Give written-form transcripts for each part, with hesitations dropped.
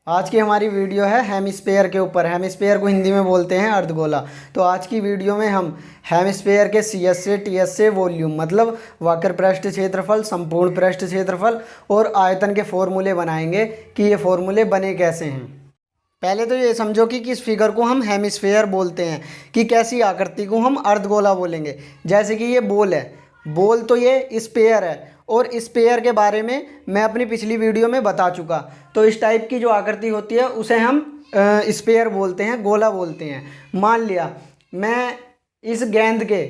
आज की हमारी वीडियो है हेमिस्फेयर के ऊपर। हेमिस्फेयर को हिंदी में बोलते हैं अर्धगोला। तो आज की वीडियो में हम हेमिस्फेयर के CS से TS से वॉल्यूम मतलब वक्र पृष्ठ क्षेत्रफल, संपूर्ण पृष्ठ क्षेत्रफल और आयतन के फॉर्मूले बनाएंगे कि ये फॉर्मूले बने कैसे हैं। पहले तो ये समझो कि किस फिगर को हम हेमिस्फेयर बोलते हैं, कि कैसी आकृति को हम अर्धगोला बोलेंगे। जैसे कि ये बॉल है, बॉल तो ये स्पेयर है और स्पेयर के बारे में मैं अपनी पिछली वीडियो में बता चुका। तो इस टाइप की जो आकृति होती है उसे हम स्पेयर बोलते हैं, गोला बोलते हैं। मान लिया मैं इस गेंद के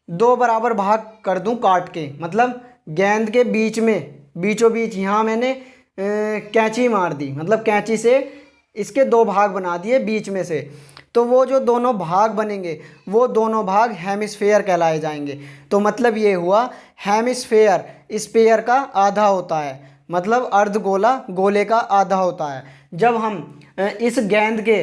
दो बराबर भाग कर दूं काट के, मतलब गेंद के बीच में बीचों बीच यहाँ मैंने कैंची मार दी, मतलब कैंची से इसके दो भाग बना दिए बीच में से। तो वो जो दोनों भाग बनेंगे वो दोनों भाग हेमिस्फेयर कहलाए जाएंगे। तो मतलब ये हुआ हेमिस्फेयर स्पेयर का आधा होता है, मतलब अर्धगोला गोले का आधा होता है। जब हम इस गेंद के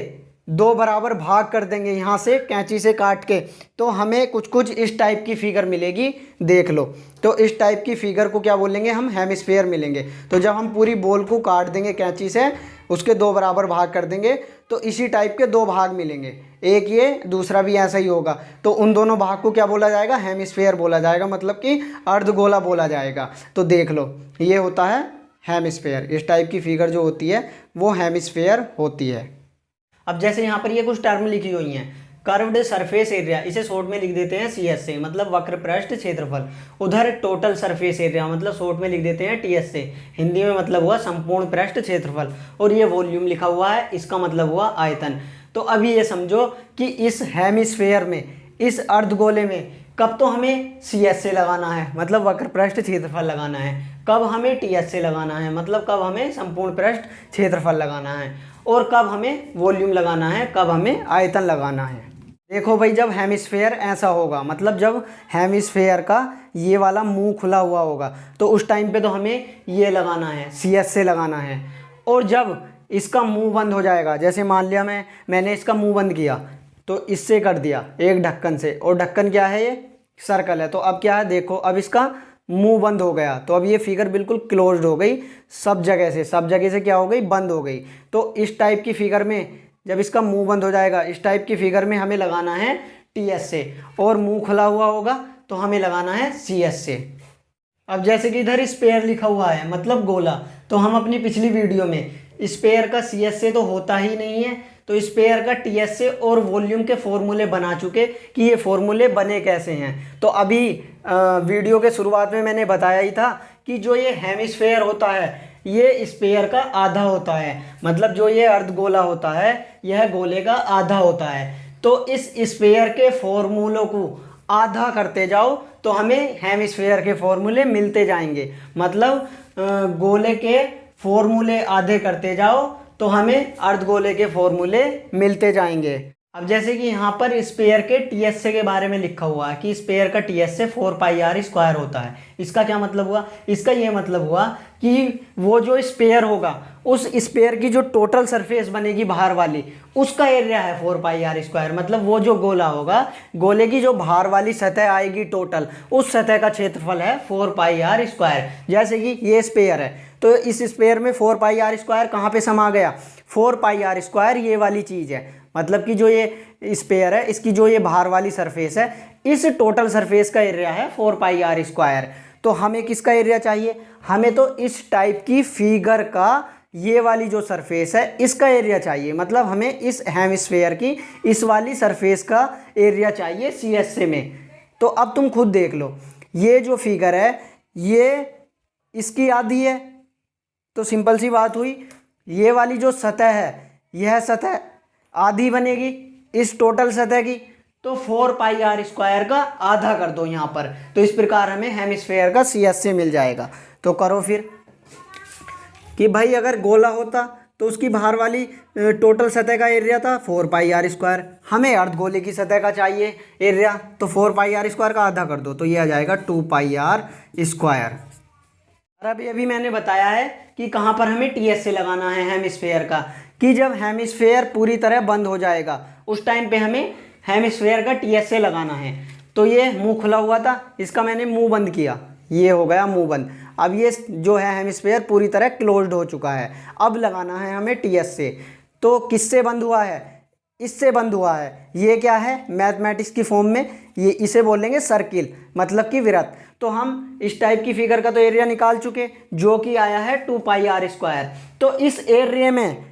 दो बराबर भाग कर देंगे यहाँ से कैंची से काट के, तो हमें कुछ कुछ इस टाइप की फिगर मिलेगी। देख लो, तो इस टाइप की फिगर को क्या बोलेंगे हम? हेमिस्फेयर मिलेंगे। तो जब हम पूरी बॉल को काट देंगे कैंची से, उसके दो बराबर भाग कर देंगे, तो इसी टाइप के दो भाग मिलेंगे, एक ये दूसरा भी ऐसा ही होगा। तो उन दोनों भाग को क्या बोला जाएगा? हेमिस्फेयर बोला जाएगा, मतलब कि अर्धगोला बोला जाएगा। तो देख लो, ये होता है हेमिस्फेयर। इस टाइप की फिगर जो होती है वो हेमिस्फेयर होती है। अब जैसे यहाँ पर ये कुछ टर्म लिखी हुई हैं, कर्व्ड सरफेस एरिया, इसे शॉर्ट में लिख देते हैं CS से, मतलब वक्र पृष्ठ क्षेत्रफल। उधर टोटल सरफेस एरिया, मतलब शॉर्ट में लिख देते हैं TS से, हिंदी में मतलब हुआ संपूर्ण पृष्ठ क्षेत्रफल। और ये वॉल्यूम लिखा हुआ है, इसका मतलब हुआ आयतन। तो अभी ये समझो कि इस हेमिस्फेयर में, इस अर्धगोले में कब तो हमें CS से लगाना है, मतलब वक्र पृष्ठ क्षेत्रफल लगाना है, कब हमें TS से लगाना है, मतलब कब हमें संपूर्ण पृष्ठ क्षेत्रफल लगाना है, और कब हमें वॉल्यूम लगाना है, कब हमें आयतन लगाना है। देखो भाई, जब हेमिस्फेयर ऐसा होगा, मतलब जब हेमिस्फेयर का ये वाला मुंह खुला हुआ होगा, तो उस टाइम पे तो हमें ये लगाना है, CS से लगाना है। और जब इसका मुंह बंद हो जाएगा, जैसे मान लिया मैंने इसका मुंह बंद किया, तो इससे कर दिया एक ढक्कन से, और ढक्कन क्या है? ये सर्कल है। तो अब क्या है? देखो, अब इसका मुंह बंद हो गया, तो अब ये फिगर बिल्कुल क्लोज्ड हो गई, सब जगह से क्या हो गई? बंद हो गई। तो इस टाइप की फिगर में जब इसका मुंह बंद हो जाएगा, इस टाइप की फिगर में हमें लगाना है TS से, और मुंह खुला हुआ होगा तो हमें लगाना है CS से। अब जैसे कि इधर स्पेयर लिखा हुआ है, मतलब गोला, तो हम अपनी पिछली वीडियो में स्पेयर का CS से तो होता ही नहीं है, तो स्पेयर का TS से और वॉल्यूम के फॉर्मूले बना चुके कि ये फॉर्मूले बने कैसे हैं। तो अभी वीडियो के शुरुआत में मैंने बताया ही था कि जो ये हेमिस्फेयर होता है ये स्पेयर का आधा होता है, मतलब जो ये अर्धगोला होता है यह गोले का आधा होता है। तो इस स्पेयर के फॉर्मूलों को आधा करते जाओ तो हमें हेमिस्फेयर के फॉर्मूले मिलते जाएंगे, मतलब गोले के फॉर्मूले आधे करते जाओ तो हमें अर्धगोले के फॉर्मूले मिलते जाएंगे। अब जैसे कि यहाँ पर स्पेयर के TS से के बारे में लिखा हुआ है कि स्पेयर का TS से 4πr² होता है। इसका क्या मतलब हुआ? इसका ये मतलब हुआ कि वो जो स्पेयर होगा, उस स्पेयर की जो टोटल सरफेस बनेगी बाहर वाली, उसका एरिया है 4πr²। मतलब वो जो गोला होगा, गोले की जो बाहर वाली सतह आएगी टोटल, उस सतह का क्षेत्रफल है 4πr²। जैसे कि ये स्पेयर है, तो इस स्पेयर में 4πr² कहाँ पे समा गया? 4πr² ये वाली चीज़ है, मतलब कि जो ये स्पेयर है इसकी जो ये बाहर वाली सरफेस है, इस टोटल सरफेस का एरिया है 4πr²। तो हमें किसका एरिया चाहिए? हमें तो इस टाइप की फिगर का ये वाली जो सरफेस है इसका एरिया चाहिए, मतलब हमें इस हेमिस्फेयर की इस वाली सरफेस का एरिया चाहिए CS से में। तो अब तुम खुद देख लो, ये जो फिगर है ये इसकी आधी है, तो सिंपल सी बात हुई, ये वाली जो सतह है यह सतह आधी बनेगी इस टोटल सतह की, तो 4πr² का आधा कर दो यहाँ पर, तो इस प्रकार हमें हेमिस्फेयर का CS से मिल जाएगा। तो करो फिर कि भाई अगर गोला होता तो उसकी बाहर वाली टोटल सतह का एरिया था 4πr², हमें अर्धगोले की सतह का चाहिए एरिया, तो 4πr² का आधा कर दो, तो ये आ जाएगा 2πr²। और अभी मैंने बताया है कि कहाँ पर हमें TS से लगाना है हेमिस्फेयर का, कि जब हेमिस्फेयर पूरी तरह बंद हो जाएगा उस टाइम पे हमें हेमिस्फेयर का TS से लगाना है। तो ये मुंह खुला हुआ था, इसका मैंने मुंह बंद किया, ये हो गया मुंह बंद। अब ये जो है हेमिस्फेयर पूरी तरह क्लोज्ड हो चुका है। अब लगाना है हमें टीएस से। तो किससे बंद हुआ है? इससे बंद हुआ है। ये क्या है? मैथमेटिक्स की फॉर्म में ये इसे बोलेंगे सर्किल, मतलब कि वृत्त। तो हम इस टाइप की फिगर का तो एरिया निकाल चुके, जो कि आया है 2πr²। तो इस एरिया में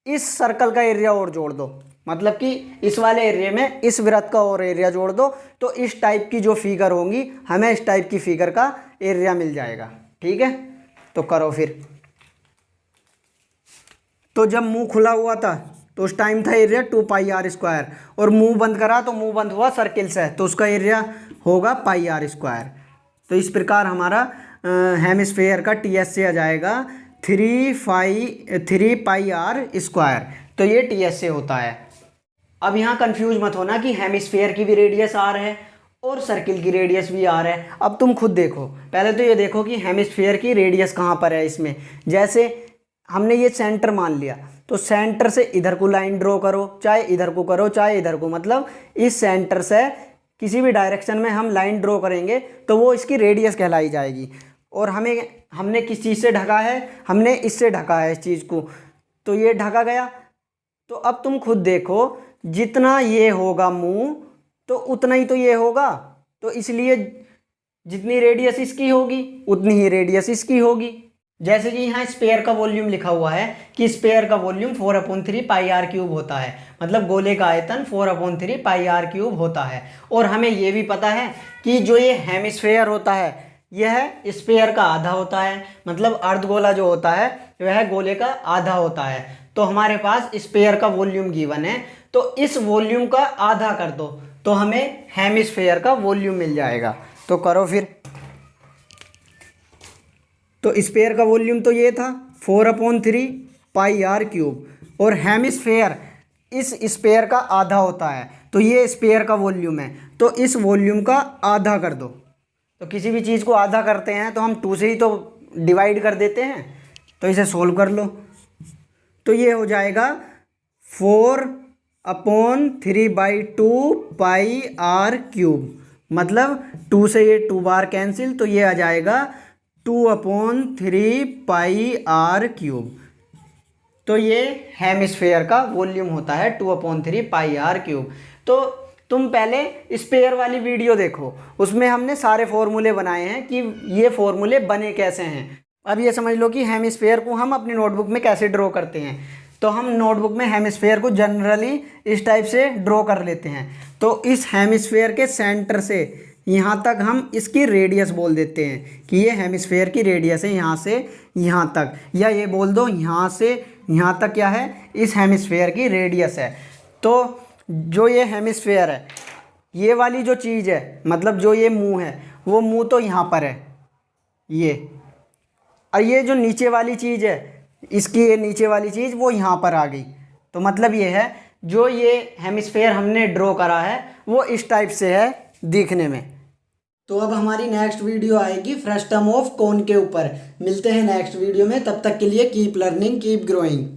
इस सर्कल का एरिया और जोड़ दो, मतलब कि इस वाले एरिया में इस वृत्त का और एरिया जोड़ दो, तो इस टाइप की जो फिगर होंगी हमें इस टाइप की फिगर का एरिया मिल जाएगा। ठीक है, तो करो फिर। तो जब मुंह खुला हुआ था तो उस टाइम था एरिया 2πr², और मुंह बंद करा तो मुंह बंद हुआ सर्किल से, तो उसका एरिया होगा πr²। तो इस प्रकार हमारा हेमिस्फेयर का टीएस से आ जाएगा 3πr²। तो ये टीएस से होता है। अब यहाँ कंफ्यूज मत होना कि हेमिस्फेयर की भी रेडियस आर है और सर्किल की रेडियस भी आर है। अब तुम खुद देखो, पहले तो ये देखो कि हेमिस्फेयर की रेडियस कहाँ पर है इसमें। जैसे हमने ये सेंटर मान लिया, तो सेंटर से इधर को लाइन ड्रॉ करो, चाहे इधर को करो चाहे इधर को, मतलब इस सेंटर से किसी भी डायरेक्शन में हम लाइन ड्रॉ करेंगे तो वो इसकी रेडियस कहलाई जाएगी। और हमने किस चीज़ से ढका है? हमने इससे ढका है इस चीज़ को, तो ये ढका गया। तो अब तुम खुद देखो, जितना ये होगा मुंह तो उतना ही तो ये होगा, तो इसलिए जितनी रेडियस इसकी होगी उतनी ही रेडियस इसकी होगी। जैसे कि यहाँ स्पेयर का वॉल्यूम लिखा हुआ है कि स्पेयर का वॉल्यूम 4/3πr³ होता है, मतलब गोले का आयतन 4/3πr³ होता है। और हमें ये भी पता है कि जो ये हेमिस्फेयर होता है यह स्पेयर का आधा होता है, मतलब अर्धगोला जो होता है वह गोले का आधा होता है। तो हमारे पास स्पेयर का वॉल्यूम गिवन है, तो इस वॉल्यूम का आधा कर दो तो हमें हेमिस्फेयर का वॉल्यूम मिल जाएगा। तो करो फिर। तो स्पेयर का वॉल्यूम तो ये था 4/3πr³, और हेमिस्फेयर इस स्पेयर का आधा होता है, तो ये स्पेयर का वॉल्यूम है, तो इस वॉल्यूम का आधा कर दो। तो किसी भी चीज़ को आधा करते हैं तो हम 2 से ही तो डिवाइड कर देते हैं, तो इसे सोल्व कर लो। तो ये हो जाएगा 4/3/2πr³, मतलब 2 से ये 2 बार कैंसिल, तो ये आ जाएगा 2/3πr³। तो ये हेमिस्फेयर का वॉल्यूम होता है 2/3πr³। तो तुम पहले स्पेयर वाली वीडियो देखो, उसमें हमने सारे फॉर्मूले बनाए हैं कि ये फॉर्मूले बने कैसे हैं। अब ये समझ लो कि हेमिस्फेयर को हम अपनी नोटबुक में कैसे ड्रॉ करते हैं। तो हम नोटबुक में हेमिस्फेयर को जनरली इस टाइप से ड्रॉ कर लेते हैं। तो इस हेमिस्फेयर के सेंटर से यहाँ तक हम इसकी रेडियस बोल देते हैं कि ये हेमिस्फेयर की रेडियस है, यहाँ से यहाँ तक, या ये बोल दो यहाँ से यहाँ तक क्या है, इस हेमिस्फेयर की रेडियस है। तो जो ये हेमिस्फेयर है, ये वाली जो चीज़ है, मतलब जो ये मुंह है, वो मुंह तो यहाँ पर है ये, और ये जो नीचे वाली चीज़ है, इसकी ये नीचे वाली चीज़ वो यहाँ पर आ गई। तो मतलब ये है जो ये हेमिस्फेयर हमने ड्रॉ करा है वो इस टाइप से है दिखने में। तो अब हमारी नेक्स्ट वीडियो आएगी फ्रस्टम ऑफ कोन के ऊपर। मिलते हैं नेक्स्ट वीडियो में, तब तक के लिए कीप लर्निंग कीप ग्रोइंग।